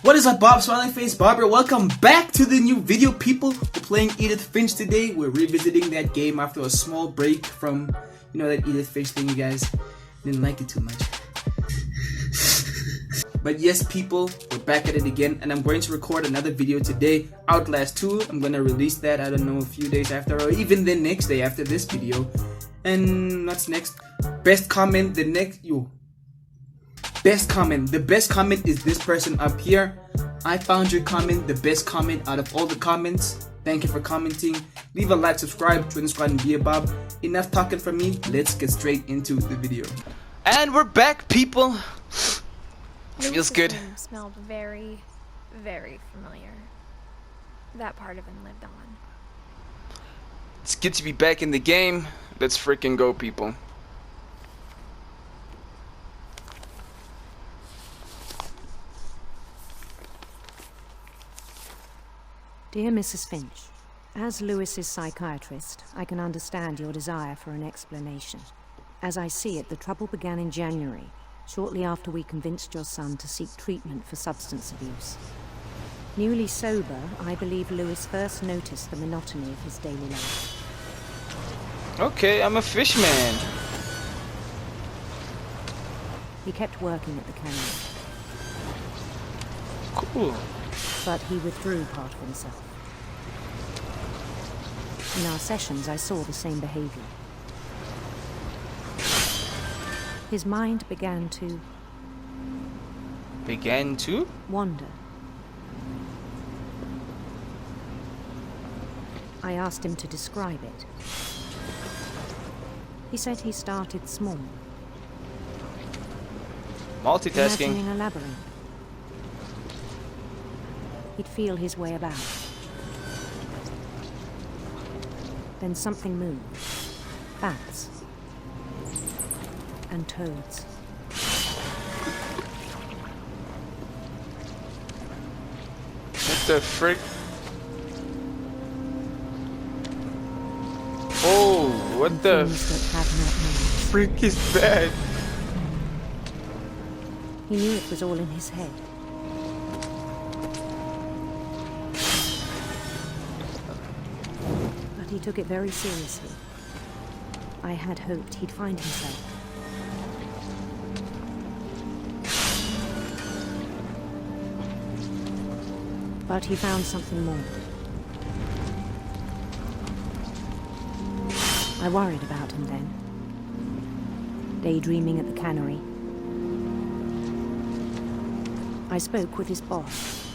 What is up, Bob? Smileyfacebob here. Welcome back to the new video, people. We're playing Edith Finch today. We're revisiting that game after a small break from, that Edith Finch thing. You guys didn't like it too much. But yes, people, we're back at it again, and I'm going to record another video today. Outlast 2. I'm going to release that, I don't know, a few days after, or even the next day after this video. And what's next? Best comment, the best comment. The best comment is this person up here. I found your comment the best comment out of all the comments. Thank you for commenting. Leave a like, subscribe, join the squad, and be a Bob. Enough talking from me. Let's get straight into the video. And we're back, people. Feels good. Smelled very, very familiar. That part of him lived on. It's good to be back in the game. Let's freaking go, people. Dear Mrs. Finch, as Lewis's psychiatrist, I can understand your desire for an explanation. As I see it, the trouble began in January, shortly after we convinced your son to seek treatment for substance abuse. Newly sober, I believe Lewis first noticed the monotony of his daily life. Okay, I'm a fish man. He kept working at the cannery. Cool. But he withdrew part of himself. In our sessions, I saw the same behavior. His mind began to... wander. I asked him to describe it. He said he started small. Multitasking. Imagining a labyrinth. He'd feel his way about. Then something moved. Bats. And toads. What the frick? Oh, what the frick is that? He knew it was all in his head. But he took it very seriously. I had hoped he'd find himself. But he found something more. I worried about him then, daydreaming at the cannery. I spoke with his boss,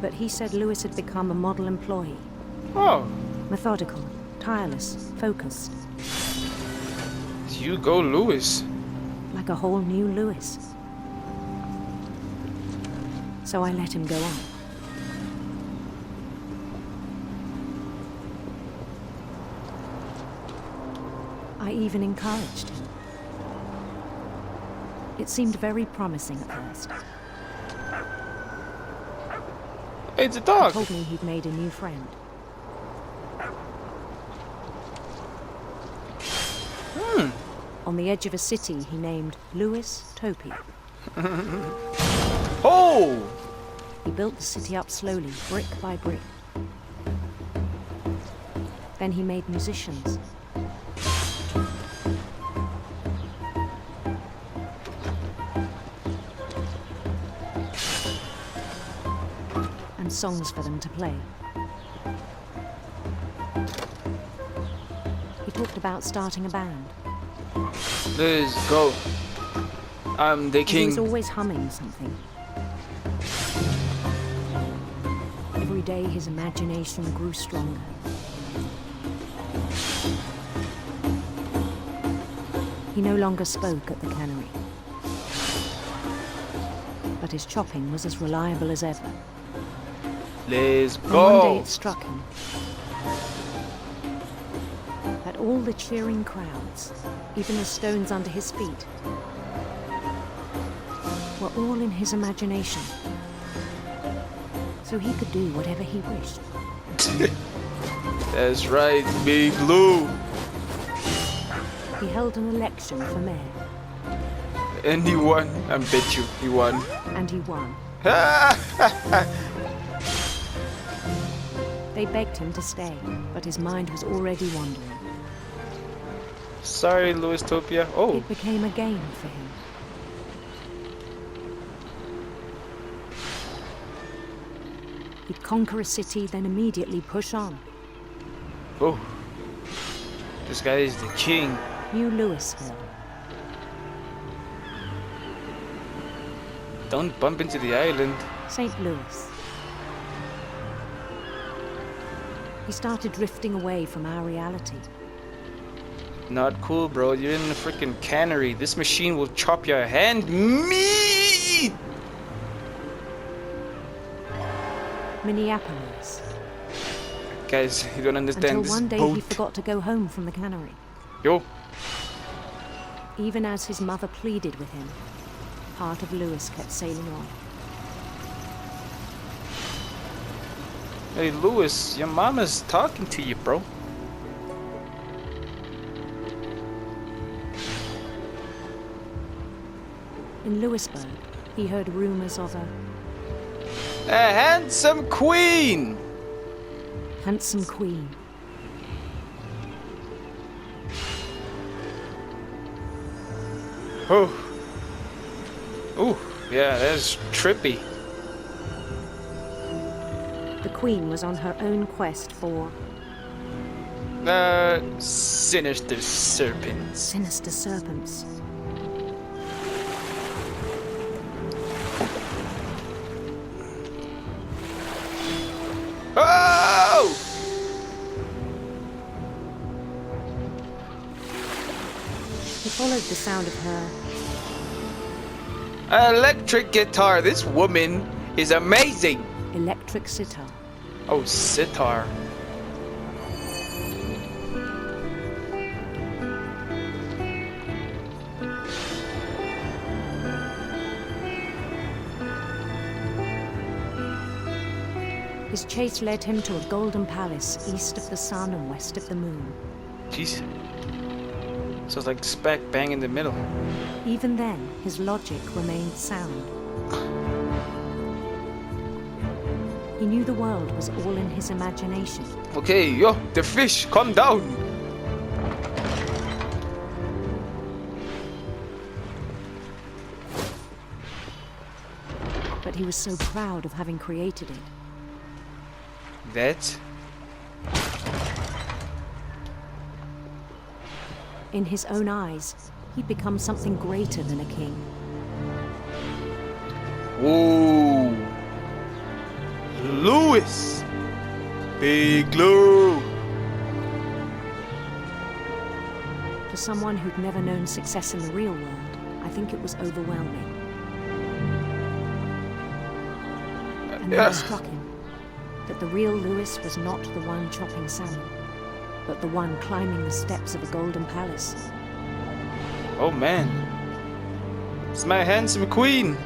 but he said Lewis had become a model employee. Oh. Methodical, tireless, focused. You go, Lewis. Like a whole new Lewis. So I let him go on. I even encouraged him. It seemed very promising at first. It's a dog. He told me he'd made a new friend. On the edge of a city he named Lewis Topia. Oh! He built the city up slowly, brick by brick. Then he made musicians. And songs for them to play. He talked about starting a band. Let's go. I'm the king. He was always humming something. Every day his imagination grew stronger. He no longer spoke at the cannery. But his chopping was as reliable as ever. Let's And go. one day it struck him that all the cheering crowds, even the stones under his feet, were all in his imagination. So he could do whatever he wished. That's right, Big Blue. He held an election for mayor. And he won. I bet you he won. And he won. They begged him to stay, but his mind was already wandering. Sorry, Louistopia. Oh. It became a game for him. He'd conquer a city, then immediately push on. Oh. This guy is the king. New Louisville. Don't bump into the island. St. Louis. He started drifting away from our reality. Not cool, bro. You're in a freaking cannery. This machine will chop your hand meat! Minneapolis. Guys, you don't understand Until this one day boat. he forgot to go home from the cannery. Yo. Even as his mother pleaded with him, part of Louis kept sailing on. Hey, Louis, your mama's talking to you, bro. In Louisburg, he heard rumors of a handsome queen! handsome queen. Oh. Ooh, yeah, that's trippy. The queen was on her own quest for Sinister serpents. sinister serpents. Oh! He followed the sound of her Electric guitar. This woman is amazing. electric sitar. Oh, sitar. His chase led him to a golden palace east of the sun and west of the moon. Jeez. So it's like smack bang in the middle. Even then, his logic remained sound. He knew the world was all in his imagination. Okay, yo, the fish, calm down. But he was so proud of having created it. That? In his own eyes, he'd become something greater than a king. Whoa. Louis. Big Lou. For someone who'd never known success in the real world, I think it was overwhelming. And then it struck him that the real Louis was not the one chopping salmon, but the one climbing the steps of a golden palace. Oh man. It's my handsome queen.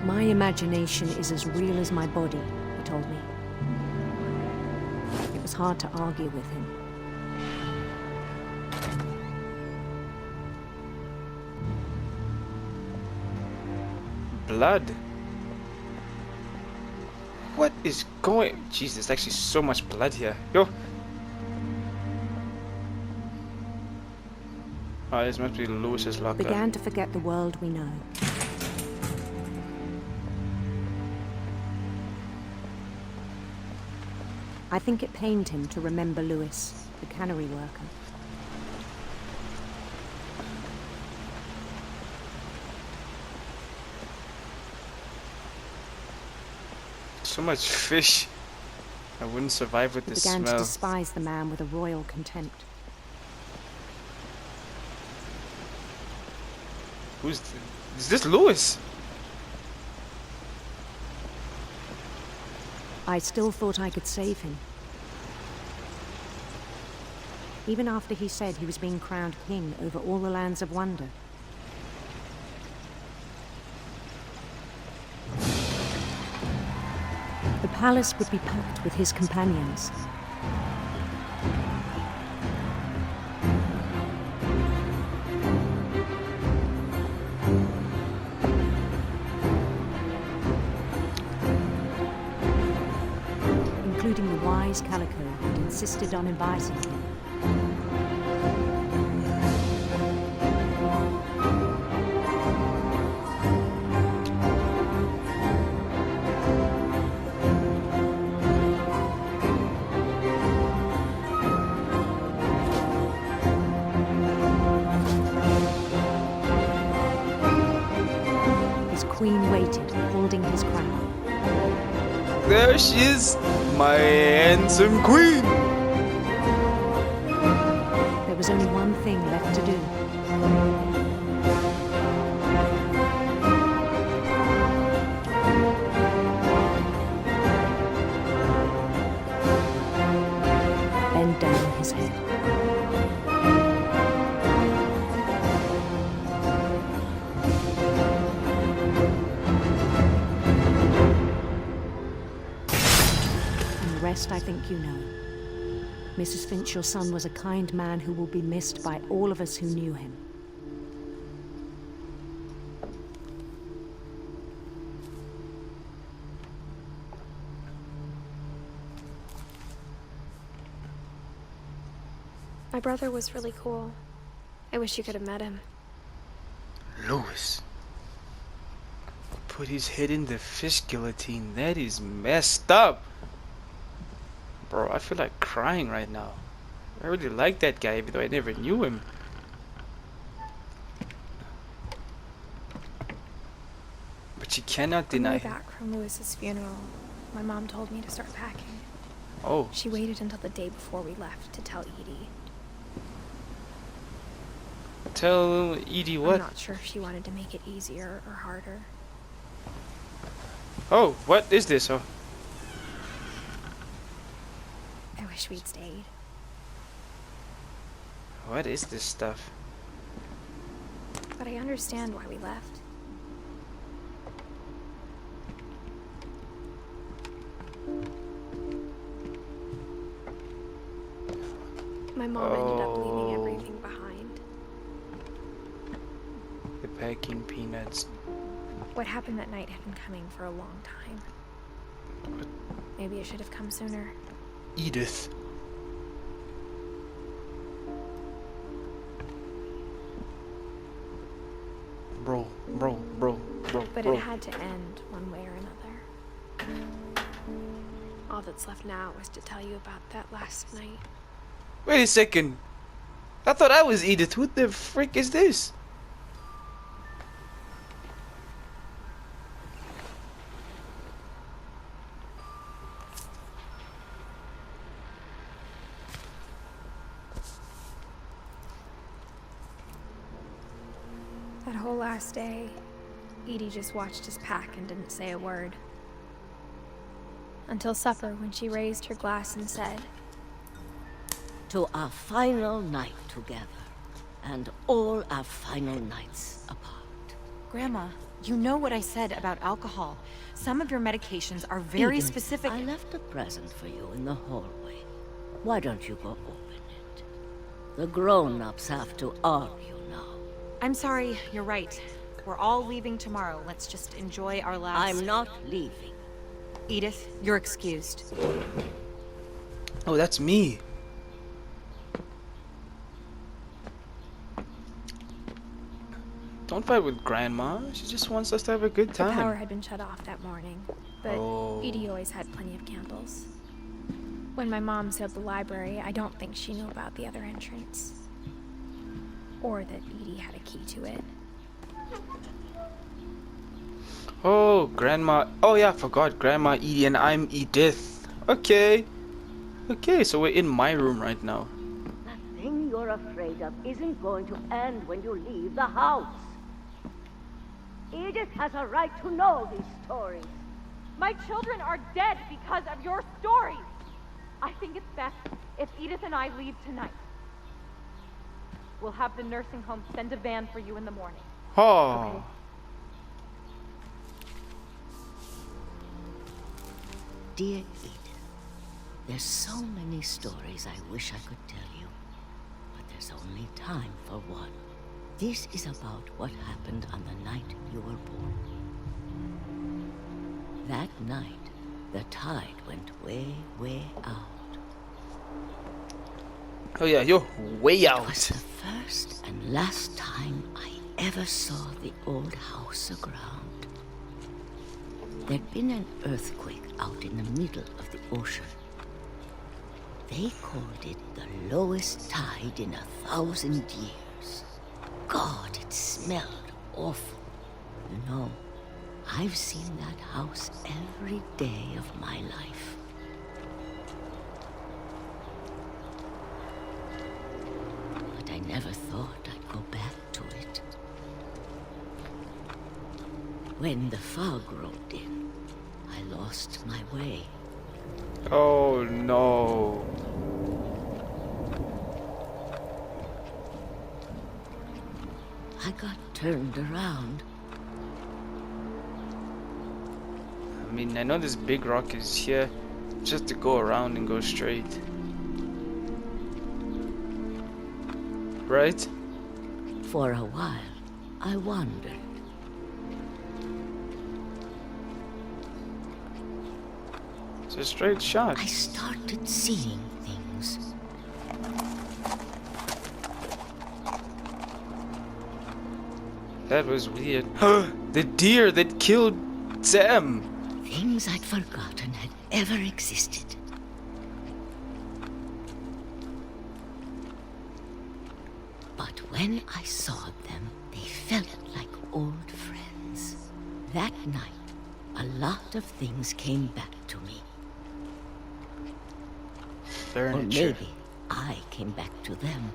My imagination is as real as my body, he told me. It was hard to argue with him. Blood. What is going? Jeez, there's actually so much blood here. Yo. Oh, this must be Louis's locker. Began to forget the world we know. I think it pained him to remember Louis, the cannery worker. So much fish. I wouldn't survive with He this began to smell. despise the man with a royal contempt. Is this Louis? I still thought I could save him. Even after he said he was being crowned king over all the lands of wonder. The palace would be packed with his companions. Miss Calico who'd insisted on inviting him. His queen waited, holding his crown. There she is, my handsome queen. There was only one thing left to do. Bend down his head. And the rest I think you know. Mrs. Finch, your son was a kind man who will be missed by all of us who knew him. My brother was really cool. I wish you could have met him. Louis put his head in the fish guillotine. That is messed up. Bro, I feel like crying right now. I really like that guy, even though I never knew him. But you cannot On the deny way him. back from Lewis's funeral, my mom told me to start packing. Oh, She waited until the day before we left to tell Edie. tell Edie what? I'm not sure if she wanted to make it easier or harder. Oh, what is this? Oh, I wish we'd stayed. what is this stuff? But I understand why we left. My mom ended up leaving everything behind. The packing peanuts. What happened that night had been coming for a long time. Maybe it should have come sooner. Edith. Bro. But it had to end one way or another. All that's left now is to tell you about that last night. Wait a second. I thought I was Edith. What the frick is this? That whole last day, Edie just watched us pack and didn't say a word. Until supper, when she raised her glass and said, To our final night together, and all our final nights apart. Grandma, you know what I said about alcohol. Some of your medications are very Edith, specific. I left a present for you in the hallway. Why don't you go open it? The grown-ups have to argue now. I'm sorry, you're right. We're all leaving tomorrow. Let's just enjoy our last... I'm not leaving. Edith, you're excused. Oh, that's me. Don't fight with Grandma. She just wants us to have a good the power time. had been shut off that morning, but Oh. Edie always had plenty of candles. When my mom sealed the library, I don't think she knew about the other entrance. Or that Edie had a key to it. Oh, Grandma. Oh, yeah, I forgot. Grandma Edie and I'm Edith. Okay. Okay, so we're in my room right now. That thing you're afraid of isn't going to end when you leave the house. Edith has a right to know these stories. My children are dead because of your stories. I think it's best if Edith and I leave tonight. We'll have the nursing home send a van for you in the morning. Oh. Okay. Dear Edith, there's so many stories I wish I could tell you, but there's only time for one. This is about what happened on the night you were born. That night, the tide went way, way out. Oh yeah, you're way It out. was the first and last time I ever saw the old house aground. There'd been an earthquake out in the middle of the ocean. They called it the lowest tide in 1,000 years. God, it smelled awful. You know, I've seen that house every day of my life. But I never thought I'd go back to it. When the fog rolled in, I lost my way. Oh no. I got turned around. I mean, I know this big rock is here just to go around and go straight. Right? For a while, I wandered. It's a straight shot. I started seeing things. That was weird. The deer that killed Sam. Things I'd forgotten had ever existed. But when I saw them, they felt like old friends. That night, a lot of things came back to me. Or Furniture. maybe I came back to them.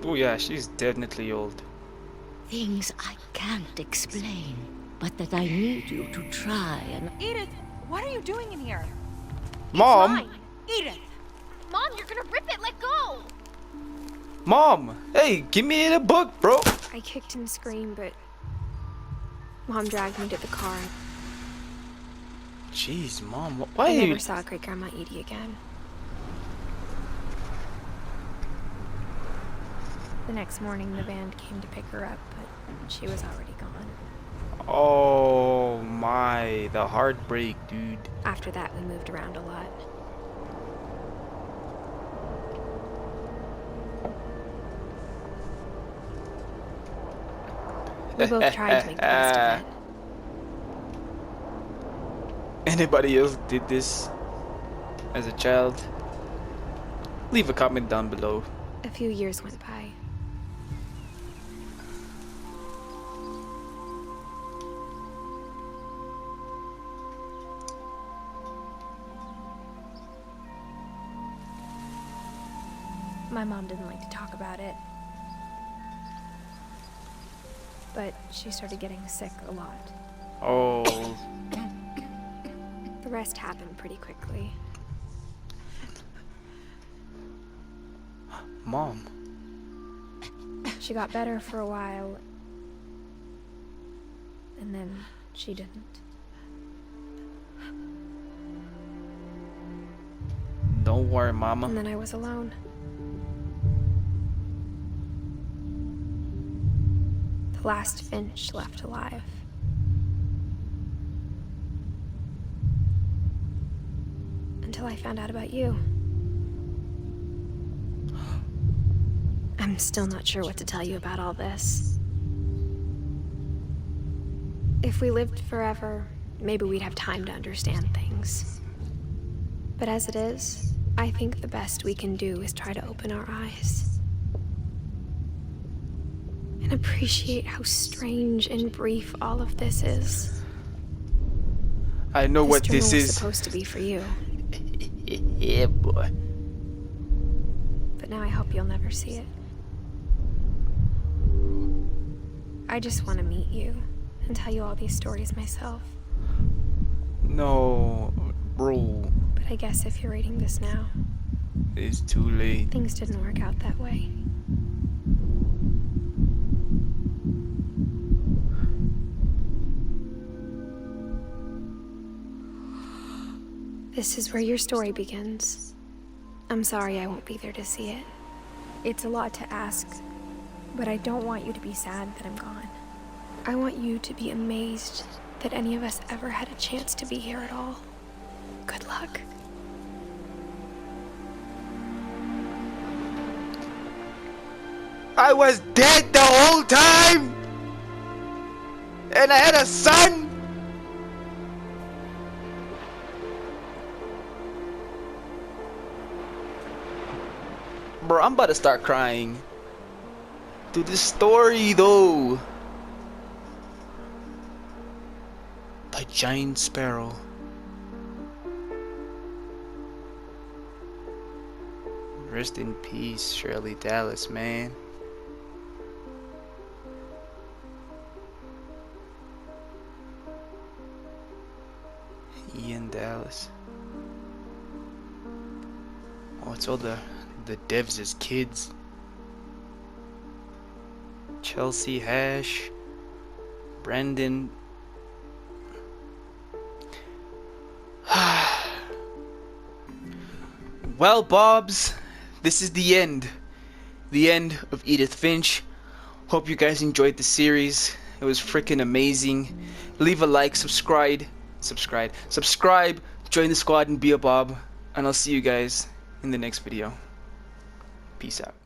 Oh yeah, she's definitely old. Things I can't explain, but that I need you to try and... Edith, what are you doing in here? Mom! Mine. Edith! Mom, you're gonna rip it. Let go. Mom! Hey, give me the book, bro! I kicked and screamed, but Mom dragged me to the car. Jeez, Mom, why I are you... never saw Great Grandma Edie again. The next morning, the band came to pick her up, but she was already gone. Oh my, the heartbreak, dude. After that, we moved around a lot. We both tried to make the best of it. Anybody else did this as a child? Leave a comment down below. A few years went by. My mom didn't like to talk about it. But she started getting sick a lot. Oh, The rest happened pretty quickly. Mom. She got better for a while, and then she didn't. Don't worry, And Mama. then I was alone. The last Finch left alive. Until I found out about you. I'm still not sure what to tell you about all this. If we lived forever, maybe we'd have time to understand things. But as it is, I think the best we can do is try to open our eyes. And appreciate how strange and brief all of this is. I know what this journal was is. supposed to be for you, Yeah, boy. but now I hope you'll never see it. I just want to meet you and tell you all these stories myself. No, bro. But I guess if you're reading this now, It's too late. things didn't work out that way. This is where your story begins. I'm sorry I won't be there to see it. It's a lot to ask, but I don't want you to be sad that I'm gone. I want you to be amazed that any of us ever had a chance to be here at all. Good luck. I was dead the whole time! And I had a son! Bro, I'm about to start crying. Dude, this story though. The giant sparrow. Rest in peace, Shirley Dallas, man. Ian Dallas. Oh, it's all the devs as kids. Chelsea Hash, Brandon. Well, Bobs, this is the end. The end of Edith Finch. Hope you guys enjoyed the series. It was freaking amazing. Leave a like, subscribe, join the squad and be a Bob, and I'll see you guys in the next video. Peace out.